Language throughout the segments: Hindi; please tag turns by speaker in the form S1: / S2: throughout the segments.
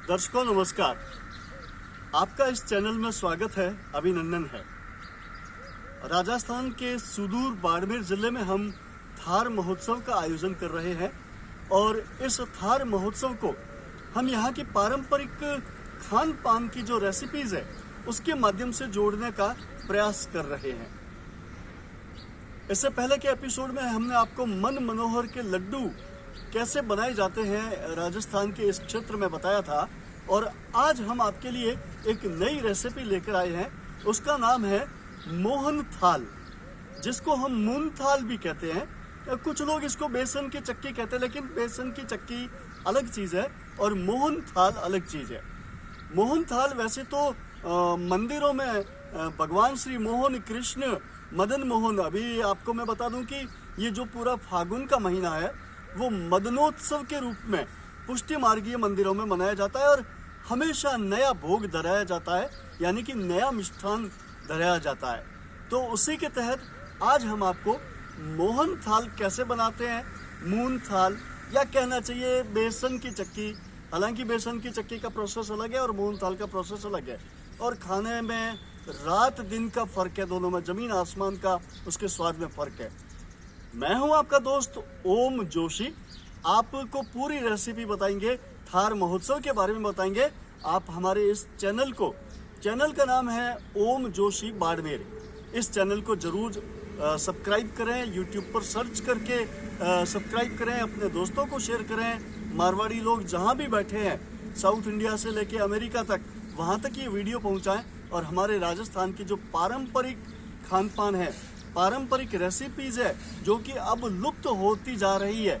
S1: दर्शकों नमस्कार, आपका इस चैनल में स्वागत है, अभिनंदन है। राजस्थान के सुदूर बाड़मेर जिले में हम थार महोत्सव का आयोजन कर रहे हैं और इस थार महोत्सव को हम यहाँ की पारंपरिक खान पान की जो रेसिपीज है उसके माध्यम से जोड़ने का प्रयास कर रहे हैं। इससे पहले के एपिसोड में हमने आपको मन मनोहर के लड्डू कैसे बनाए जाते हैं राजस्थान के इस क्षेत्र में बताया था और आज हम आपके लिए एक नई रेसिपी लेकर आए हैं। उसका नाम है मोहन थाल, जिसको हम मून थाल भी कहते हैं। कुछ लोग इसको बेसन की चक्की कहते हैं, लेकिन बेसन की चक्की अलग चीज है और मोहन थाल अलग चीज है। मोहन थाल वैसे तो मंदिरों में भगवान श्री मोहन, कृष्ण, मदन मोहन, अभी आपको मैं बता दूं कि ये जो पूरा फागुन का महीना है वो मदनोत्सव के रूप में पुष्टि मार्गीय मंदिरों में मनाया जाता है और हमेशा नया भोग धराया जाता है, यानी कि नया मिष्ठान धराया जाता है। तो उसी के तहत आज हम आपको मोहन थाल कैसे बनाते हैं, मून थाल या कहना चाहिए बेसन की चक्की। हालांकि बेसन की चक्की का प्रोसेस अलग है और मोहन थाल का प्रोसेस अलग है और खाने में रात दिन का फर्क है, दोनों में जमीन आसमान का उसके स्वाद में फर्क है। मैं हूं आपका दोस्त ओम जोशी, आपको पूरी रेसिपी बताएंगे, थार महोत्सव के बारे में बताएंगे। आप हमारे इस चैनल का नाम है ओम जोशी बाड़मेर। इस चैनल को जरूर सब्सक्राइब करें, यूट्यूब पर सर्च करके सब्सक्राइब करें, अपने दोस्तों को शेयर करें। मारवाड़ी लोग जहां भी बैठे हैं, साउथ इंडिया से लेके अमेरिका तक, वहां तक ये वीडियो पहुंचाएं और हमारे राजस्थान की जो पारंपरिक खान पान है, पारंपरिक रेसिपीज है जो कि अब लुप्त होती जा रही है,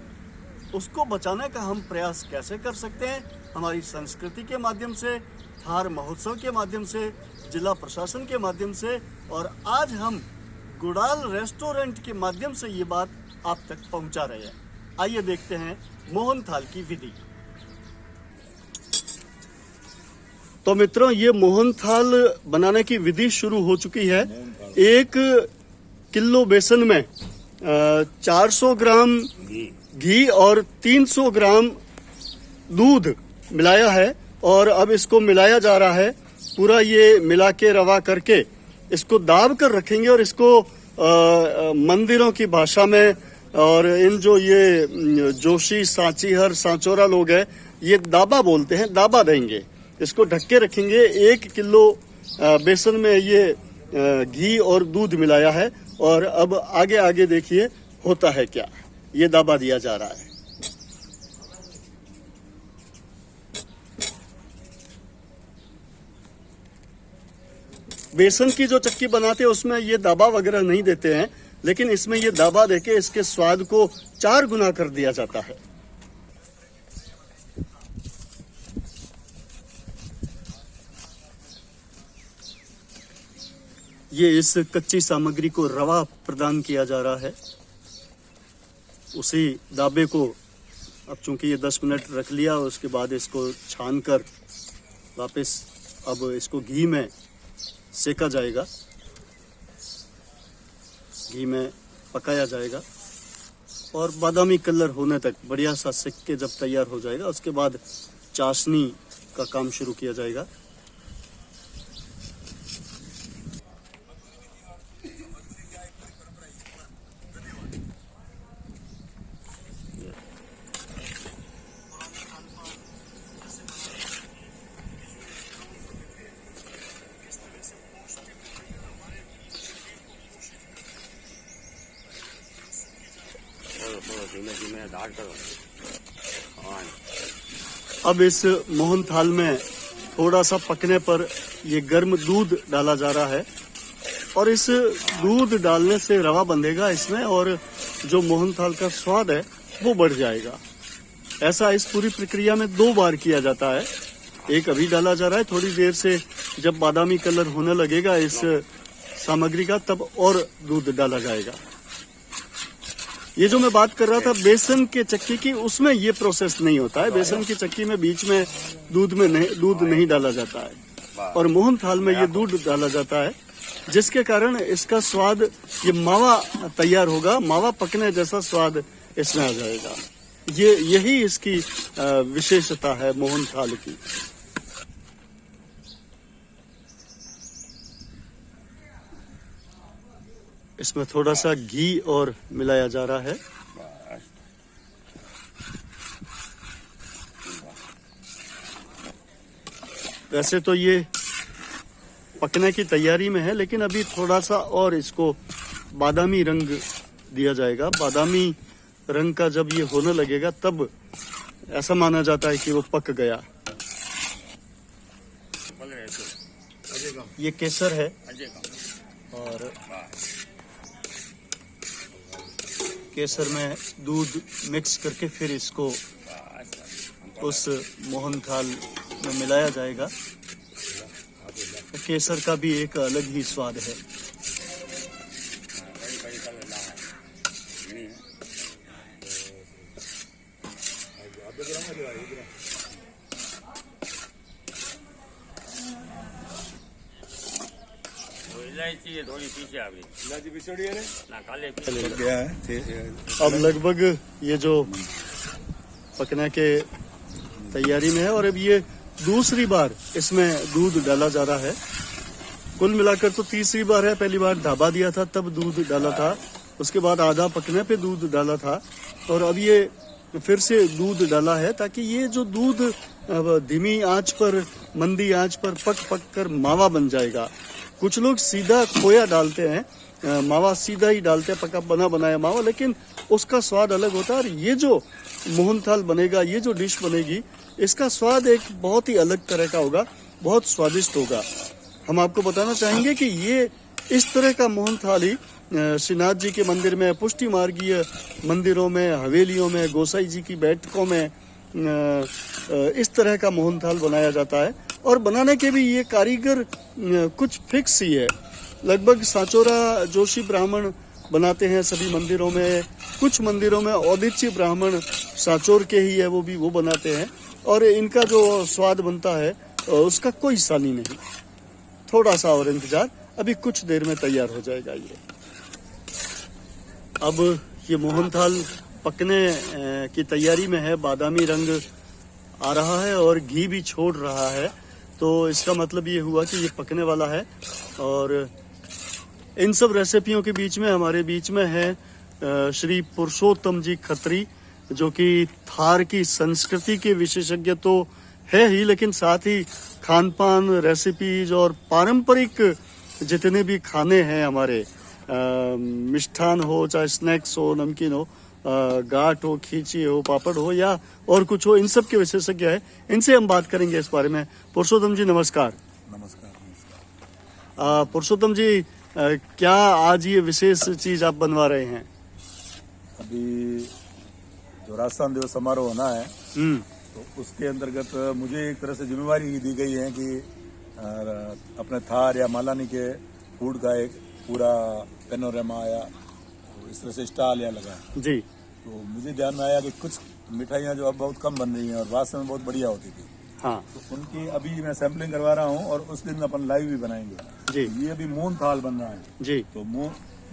S1: उसको बचाने का हम प्रयास कैसे कर सकते हैं हमारी संस्कृति के माध्यम से, थार महोत्सव के माध्यम से, जिला प्रशासन के माध्यम से, और आज हम गुड़ाल रेस्टोरेंट के माध्यम से ये बात आप तक पहुंचा रहे हैं। आइए देखते हैं मोहन थाल की विधि। तो मित्रों, ये मोहन थाल बनाने की विधि शुरू हो चुकी है। 1 किलो बेसन में 400 ग्राम घी और 300 ग्राम दूध मिलाया है और अब इसको मिलाया जा रहा है। पूरा ये मिला के रवा करके इसको दाब कर रखेंगे और इसको मंदिरों की भाषा में और इन जो ये जोशी, सांचीहर, सांचोरा लोग हैं, ये दाबा बोलते हैं, दाबा देंगे। इसको ढक के रखेंगे। 1 किलो बेसन में ये घी और दूध मिलाया है और अब आगे देखिए होता है क्या। ये दाबा दिया जा रहा है। बेसन की जो चक्की बनाते हैं उसमें ये दाबा वगैरह नहीं देते हैं, लेकिन इसमें ये दाबा देके इसके स्वाद को 4 गुना कर दिया जाता है। ये इस कच्ची सामग्री को रवा प्रदान किया जा रहा है। उसी दाबे को अब चूंकि ये 10 मिनट रख लिया, उसके बाद इसको छान कर वापस अब इसको घी में सेका जाएगा, घी में पकाया जाएगा और बादामी कलर होने तक बढ़िया सा सेक के जब तैयार हो जाएगा, उसके बाद चाशनी का काम शुरू किया जाएगा। अब इस मोहन थाल में थोड़ा सा पकने पर ये गर्म दूध डाला जा रहा है और इस दूध डालने से रवा बंधेगा इसमें और जो मोहन थाल का स्वाद है वो बढ़ जाएगा। ऐसा इस पूरी प्रक्रिया में 2 बार किया जाता है। एक अभी डाला जा रहा है, थोड़ी देर से जब बादामी कलर होने लगेगा इस सामग्री का तब और दूध डाला जाएगा। ये जो मैं बात कर रहा था बेसन के चक्की की, उसमें ये प्रोसेस नहीं होता है। बेसन की चक्की में बीच में दूध नहीं डाला जाता है और मोहन थाल में ये दूध डाला जाता है, जिसके कारण इसका स्वाद, ये मावा तैयार होगा, मावा पकने जैसा स्वाद इसमें आ जाएगा। यही इसकी विशेषता है मोहन थाल की। इसमें थोड़ा सा घी और मिलाया जा रहा है। वैसे तो ये पकने की तैयारी में है, लेकिन अभी थोड़ा सा और इसको बादामी रंग दिया जाएगा। बादामी रंग का जब ये होने लगेगा तब ऐसा माना जाता है कि वो पक गया। ये केसर है और केसर में दूध मिक्स करके फिर इसको उस मोहनथाल में मिलाया जाएगा। केसर का भी एक अलग ही स्वाद है। अब लगभग ये जो पकने के तैयारी में है और अब ये दूसरी बार इसमें दूध डाला जा रहा है। कुल मिलाकर तो तीसरी बार है। पहली बार ढाबा दिया था तब दूध डाला था, उसके बाद आधा पकने पे दूध डाला था और अब ये फिर से दूध डाला है ताकि ये जो दूध धीमी आंच पर, मंदी आंच पर पक पक कर मावा बन जाएगा। कुछ लोग सीधा खोया डालते हैं, मावा सीधा ही डालते हैं, पका बना बनाया मावा, लेकिन उसका स्वाद अलग होता है। और ये जो मोहनथाल बनेगा, ये जो डिश बनेगी, इसका स्वाद एक बहुत ही अलग तरह का होगा, बहुत स्वादिष्ट होगा। हम आपको बताना चाहेंगे कि ये इस तरह का मोहनथाल ही श्रीनाथ जी के मंदिर में, पुष्टि मार्गीय मंदिरों में, हवेलियों में, गोसाई जी की बैठकों में इस तरह का मोहनथाल बनाया जाता है। और बनाने के भी ये कारीगर कुछ फिक्स ही है। लगभग सांचोरा जोशी ब्राह्मण बनाते हैं सभी मंदिरों में। कुछ मंदिरों में औदिच्य ब्राह्मण सांचोर के ही है, वो बनाते हैं। और इनका जो स्वाद बनता है उसका कोई सानी नहीं। थोड़ा सा और इंतजार, अभी कुछ देर में तैयार हो जाएगा ये। अब ये मोहनथाल पकने की तैयारी में है। बादामी रंग आ रहा है और घी भी छोड़ रहा है, तो इसका मतलब ये हुआ कि ये पकने वाला है। और इन सब रेसिपियों के बीच में हमारे बीच में है श्री पुरुषोत्तम जी खत्री, जो कि थार की संस्कृति के विशेषज्ञ तो है ही, लेकिन साथ ही खान पान, रेसिपीज और पारंपरिक जितने भी खाने हैं हमारे, मिष्ठान हो, चाहे स्नैक्स हो, नमकीन हो, गाठ हो, खींची हो, पापड़ हो या और कुछ हो, इन सब के विशेषज्ञ है। इनसे हम बात करेंगे इस बारे में। पुरुषोत्तम जी नमस्कार।
S2: नमस्कार।
S1: पुरुषोत्तम जी, क्या आज ये विशेष चीज आप बनवा रहे हैं?
S2: अभी जो राजस्थान दिवस समारोह होना है, तो उसके अंतर्गत मुझे एक तरह से जिम्मेवारी दी गई है कि अपने थार या मालानी के फूड का एक पूरा पेनोरामा या इस तरह से स्टॉल या लगा
S1: जी।
S2: तो मुझे ध्यान में आया कि कुछ मिठाइयाँ जो अब बहुत कम बन रही हैं और वास्तव में बहुत बढ़िया होती थी,
S1: हाँ,
S2: तो उनकी अभी मैं सैम्पलिंग करवा रहा हूँ और उस दिन अपन लाइव भी बनाएंगे
S1: जी।
S2: ये अभी मोहनथाल बन रहा है
S1: जी।
S2: तो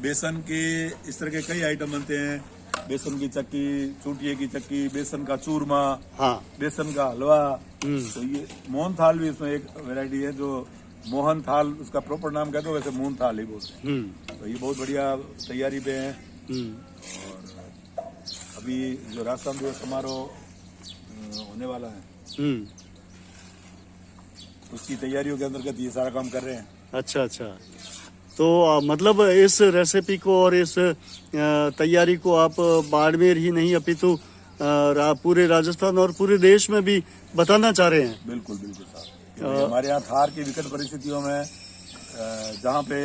S2: बेसन के इस तरह के कई आइटम बनते हैं। बेसन की चक्की, चूटिये की चक्की, बेसन का चूरमा,
S1: हाँ,
S2: बेसन का हलवा। तो ये मोहनथाल भी इसमें एक वैरायटी है जो मोहनथाल, उसका प्रॉपर नाम कहते हो, वैसे मोहनथाल ही बोलते हैं। तो ये बहुत बढ़िया तैयारी पे है। और अभी जो राजस्थान दिवस समारोह होने वाला है, उसकी तैयारियों के अंतर्गत ये सारा काम कर रहे हैं।
S1: अच्छा अच्छा। तो मतलब इस रेसिपी को और इस तैयारी को आप बाड़मेर ही नहीं अपितु पूरे राजस्थान और पूरे देश में भी बताना चाह रहे हैं?
S2: बिल्कुल बिल्कुल साहब। हमारे यहाँ थार की विकट परिस्थितियों में जहाँ पे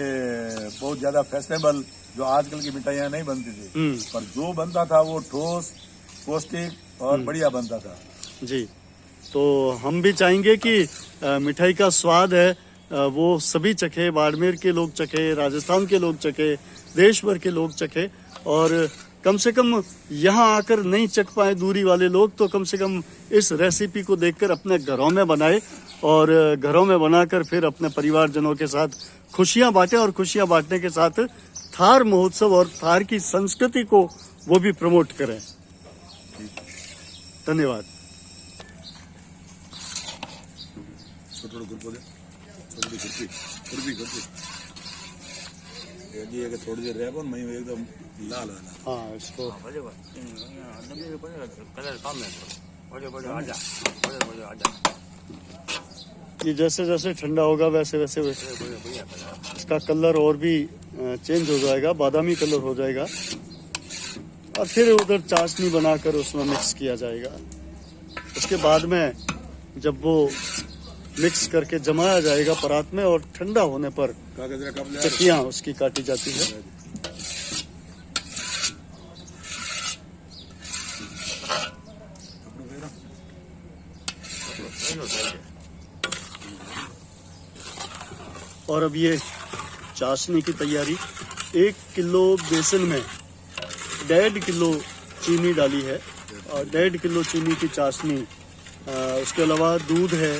S2: बहुत ज्यादा फैशनेबल जो आजकल की मिठाइयाँ नहीं बनती थी, पर जो बनता था वो ठोस, पौष्टिक और बढ़िया बनता था
S1: जी। तो हम भी चाहेंगे कि मिठाई का स्वाद है वो सभी चखे, बाड़मेर के लोग चखे, राजस्थान के लोग चखे, देश भर के लोग चखे। और कम से कम यहाँ आकर नहीं चख पाए दूरी वाले लोग, तो कम से कम इस रेसिपी को देखकर अपने घरों में बनाए और घरों में बनाकर फिर अपने परिवारजनों के साथ खुशियां बांटे और खुशियां बांटने के साथ थार महोत्सव और थार की संस्कृति को वो भी प्रमोट करें। धन्यवाद।
S2: छोटे ये कि थोड़ी देर रह मैं एकदम लाल वाला।
S1: हाँ इसको
S3: कलर कम है, बड़े बड़े आजा, बड़े बड़े आजा,
S1: ये जैसे जैसे ठंडा होगा वैसे वैसे वैसे
S3: बड़े बढ़िया कलर।
S1: इसका कलर और भी चेंज हो जाएगा, बादामी कलर हो जाएगा और फिर उधर चाशनी बनाकर उसमें मिक्स किया जाएगा। उसके बाद में जब वो मिक्स करके जमाया जाएगा परात में और ठंडा होने पर
S2: कागज रखा अपने
S1: चक्कियाँ उसकी काटी जाती है। और अब ये चाशनी की तैयारी, 1 किलो बेसन में 1.5 किलो चीनी डाली है और 1.5 किलो चीनी की चाशनी। उसके अलावा दूध है,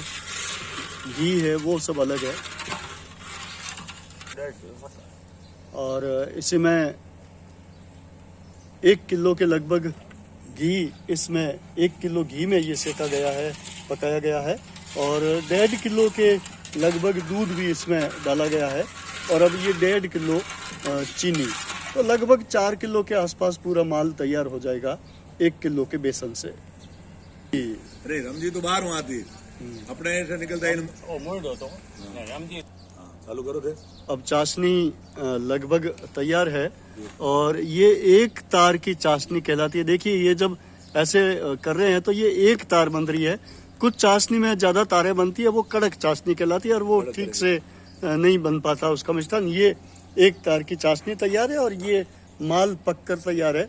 S1: घी है, वो सब अलग है। और इसी में 1 किलो के लगभग घी, इसमें 1 किलो घी में ये सेका गया है, पकाया गया है और 1.5 किलो के लगभग दूध भी इसमें डाला गया है। और अब ये 1.5 किलो चीनी, तो लगभग 4 किलो के आसपास पूरा माल तैयार हो जाएगा 1 किलो के बेसन से।
S2: अरे रमजी तो बाहर वहाँ थी, अपने से निकलता ही
S3: ओ मोड़ दो तो रामजी।
S2: चालू करो थे।
S1: अब चाशनी लगभग तैयार है और ये एक तार की चाशनी कहलाती है। देखिए ये जब ऐसे कर रहे हैं तो ये एक तार बन रही है। कुछ चाशनी में ज्यादा तारें बनती है, वो कड़क चाशनी कहलाती है और वो ठीक से नहीं बन पाता उसका मिष्ठान। ये एक तार की चाशनी तैयार है और ये माल पककर तैयार है।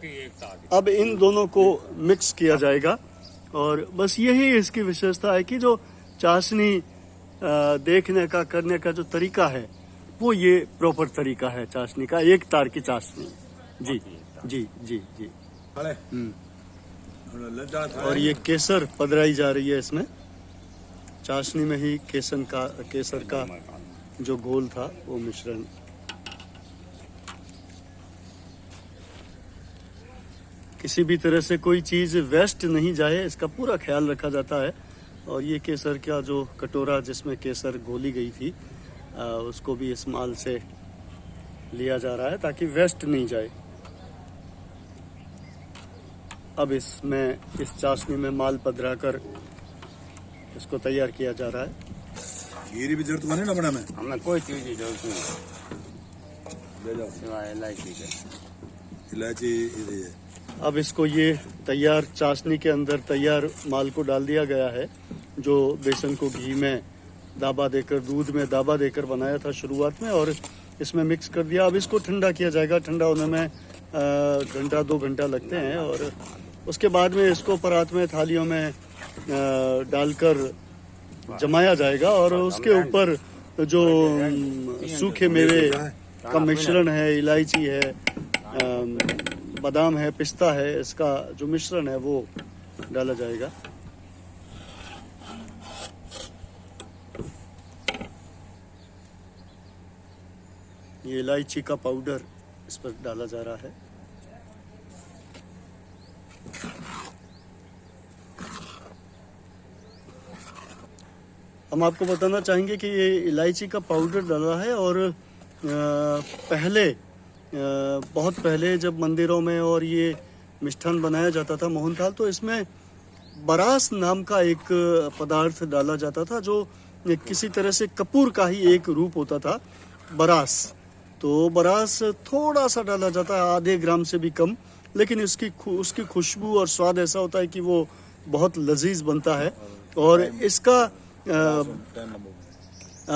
S1: अब इन दोनों को मिक्स किया जाएगा और बस यही इसकी विशेषता है कि जो चाशनी देखने का, करने का जो तरीका है वो ये प्रॉपर तरीका है चाशनी का, एक तार की चाशनी। जी जी जी जी। और ये केसर पधराई जा रही है इसमें, चाशनी में ही केसर का जो घोल था वो मिश्रण। किसी भी तरह से कोई चीज वेस्ट नहीं जाए, इसका पूरा ख्याल रखा जाता है। और ये केसर का जो कटोरा जिसमें केसर घोली गई थी, उसको भी इस माल से लिया जा रहा है ताकि वेस्ट नहीं जाए। अब इसमें इस चाशनी में माल पधरा कर इसको तैयार किया जा रहा है।
S2: खीरी भी जरूरत नहीं ना बना में,
S3: हमें कोई चीज की जरूरत नहीं
S2: ले जाओ
S3: सिवाय इलायची के।
S2: इलायची ये है।
S1: अब इसको ये तैयार चाशनी के अंदर तैयार माल को डाल दिया गया है, जो बेसन को घी में दाबा देकर, दूध में दाबा देकर बनाया था शुरुआत में, और इसमें मिक्स कर दिया। अब इसको ठंडा किया जाएगा। ठंडा होने में घंटा 2 घंटा लगते हैं और उसके बाद में इसको परात में, थालियों में डालकर जमाया जाएगा और उसके ऊपर जो सूखे मेवे का मिश्रण है, इलायची है, बादाम है, पिस्ता है, इसका जो मिश्रण है वो डाला जाएगा। ये इलायची का पाउडर इस पर डाला जा रहा है। हम आपको बताना चाहेंगे कि ये इलायची का पाउडर डाला है और बहुत पहले जब मंदिरों में और ये मिष्ठान बनाया जाता था, मोहनथाल, तो इसमें बरास नाम का एक पदार्थ डाला जाता था, जो किसी तरह से कपूर का ही एक रूप होता था, बरास। तो बरास थोड़ा सा डाला जाता है, आधे ग्राम से भी कम, लेकिन उसकी खुशबू और स्वाद ऐसा होता है कि वो बहुत लजीज बनता है। और इसका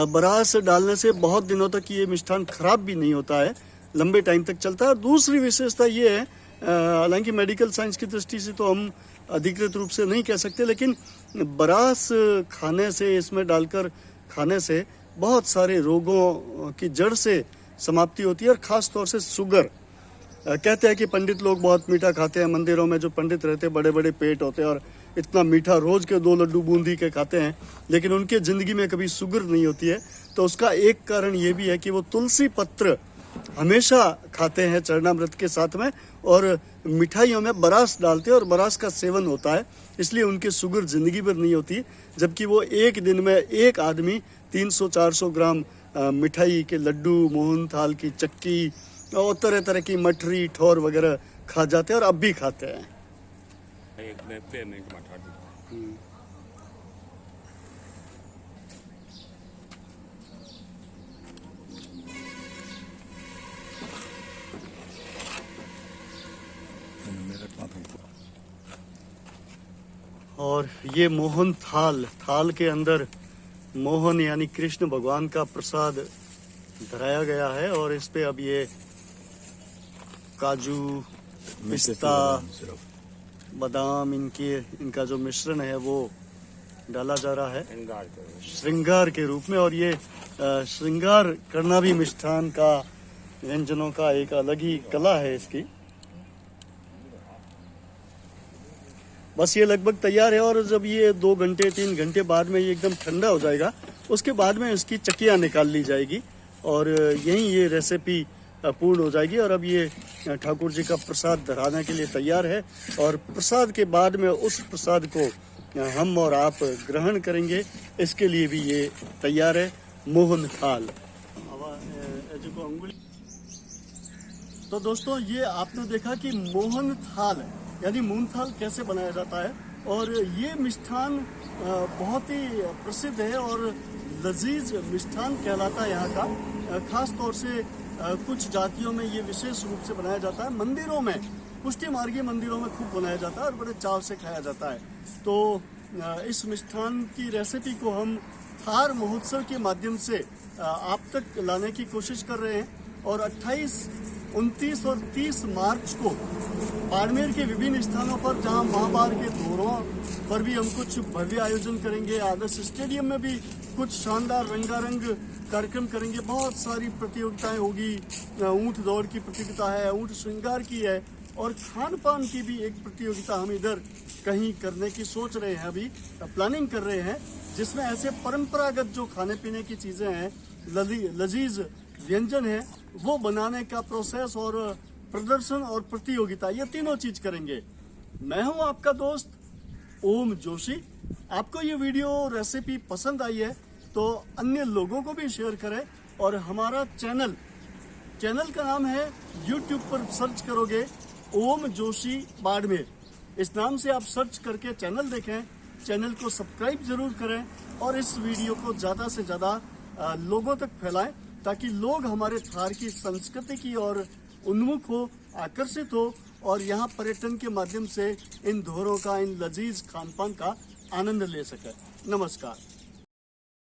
S1: बरास डालने से बहुत दिनों तक ये मिष्ठान खराब भी नहीं होता है, लंबे टाइम तक चलता है। और दूसरी विशेषता ये है, हालांकि मेडिकल साइंस की दृष्टि से तो हम अधिकृत रूप से नहीं कह सकते, लेकिन बरास खाने से, इसमें डालकर खाने से बहुत सारे रोगों की जड़ से समाप्ति होती है, और ख़ास तौर से शुगर। कहते हैं कि पंडित लोग बहुत मीठा खाते हैं, मंदिरों में जो पंडित रहते हैं बड़े बड़े पेट होते हैं और इतना मीठा रोज के 2 लड्डू बूंदी के खाते हैं, लेकिन उनके जिंदगी में कभी शुगर नहीं होती है। तो उसका एक कारण ये भी है कि वो तुलसी पत्र हमेशा खाते हैं चरणामृत के साथ में, और मिठाइयों में बरास डालते हैं और बरास का सेवन होता है, इसलिए उनकी शुगर जिंदगी भर नहीं होती। जबकि वो एक दिन में एक आदमी 300-400 ग्राम मिठाई के लड्डू, मोहन थाल की चक्की और तरह तरह की मठरी, ठोर वगैरह खा जाते हैं और अब भी खाते हैं।
S3: एक में 2 मिनट में ठा दी।
S1: और ये मोहन थाल के अंदर मोहन यानी कृष्ण भगवान का प्रसाद धराया गया है, और इस पे अब ये काजू, पिस्ता, बादाम, इनका जो मिश्रण है वो डाला जा रहा है श्रृंगार के रूप में। और ये श्रृंगार करना भी मिष्ठान का, व्यंजनों का एक अलग ही कला है इसकी। बस ये लगभग तैयार है, और जब ये 2 घंटे 3 घंटे बाद में ये एकदम ठंडा हो जाएगा, उसके बाद में इसकी चक्कियाँ निकाल ली जाएगी और यहीं ये रेसिपी पूर्ण हो जाएगी। और अब ये ठाकुर जी का प्रसाद धराने के लिए तैयार है, और प्रसाद के बाद में उस प्रसाद को हम और आप ग्रहण करेंगे, इसके लिए भी ये तैयार है मोहन थाल। तो दोस्तों, ये आपने देखा कि मोहन थाल यानी मूंग थाल कैसे बनाया जाता है, और ये मिष्ठान बहुत ही प्रसिद्ध है और लजीज मिष्ठान कहलाता है यहाँ का। खास तौर से कुछ जातियों में ये विशेष रूप से बनाया जाता है। मंदिरों में, पुष्टि मार्गीय मंदिरों में खूब बनाया जाता है और बड़े चाव से खाया जाता है। तो इस मिष्ठान की रेसिपी को हम थार महोत्सव के माध्यम से आप तक लाने की कोशिश कर रहे हैं, और 28, 29 और 30 मार्च को बाड़मेर के विभिन्न स्थानों पर, जहां महाबार के दौरों पर भी हम कुछ भव्य आयोजन करेंगे, आदर्श स्टेडियम में भी कुछ शानदार रंगारंग कार्यक्रम करेंगे। बहुत सारी प्रतियोगिताएं होगी, ऊंट दौड़ की प्रतियोगिता है, ऊंट श्रृंगार की है, और खान पान की भी एक प्रतियोगिता हम इधर कहीं करने की सोच रहे हैं, अभी प्लानिंग कर रहे हैं, जिसमें ऐसे परंपरागत जो खाने पीने की चीजें हैं, लजीज व्यंजन है, वो बनाने का प्रोसेस और प्रदर्शन और प्रतियोगिता, ये तीनों चीज करेंगे। मैं हूं आपका दोस्त ओम जोशी। आपको ये वीडियो रेसिपी पसंद आई है तो अन्य लोगों को भी शेयर करें, और हमारा चैनल का नाम है, यूट्यूब पर सर्च करोगे ओम जोशी बाड़मेर, इस नाम से आप सर्च करके चैनल देखें, चैनल को सब्सक्राइब जरूर करें, और इस वीडियो को ज़्यादा से ज़्यादा लोगों तक फैलाएं, ताकि लोग हमारे थार की संस्कृति की ओर उन्मुख हो, आकर्षित हो, और यहाँ पर्यटन के माध्यम से इन धोरों का, इन लजीज खान पान का आनंद ले सके। नमस्कार।